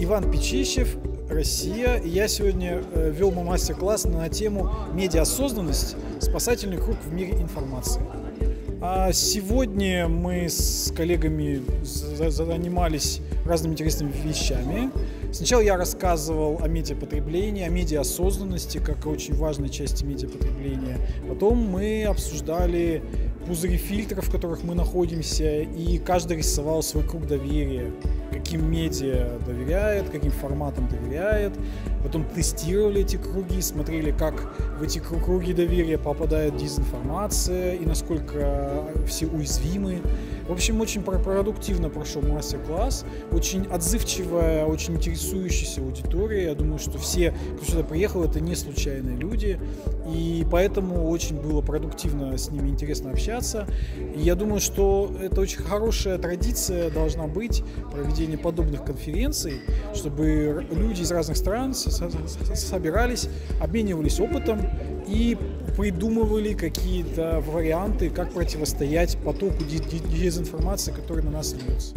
Иван Печищев, Россия. И я сегодня вел мой мастер-класс на тему «Медиаосознанность. Спасательный круг в мире информации». А сегодня мы с коллегами занимались разными интересными вещами. Сначала я рассказывал о медиапотреблении, о медиаосознанности, как очень важной части медиапотребления. Потом мы обсуждали пузыри фильтров, в которых мы находимся, и каждый рисовал свой круг доверия, каким медиа доверяет, каким форматам доверяет. Потом тестировали эти круги, смотрели, как в эти круги доверия попадает дезинформация и насколько все уязвимы. В общем, очень продуктивно прошел мастер-класс, очень отзывчивая, очень интересующаяся аудитория. Я думаю, что все, кто сюда приехал, это не случайные люди, и поэтому очень было продуктивно с ними интересно общаться. И я думаю, что это очень хорошая традиция должна быть, проведение подобных конференций, чтобы люди из разных стран собирались, обменивались опытом и придумывали какие-то варианты, как противостоять потоку дезинформации, который на нас льется.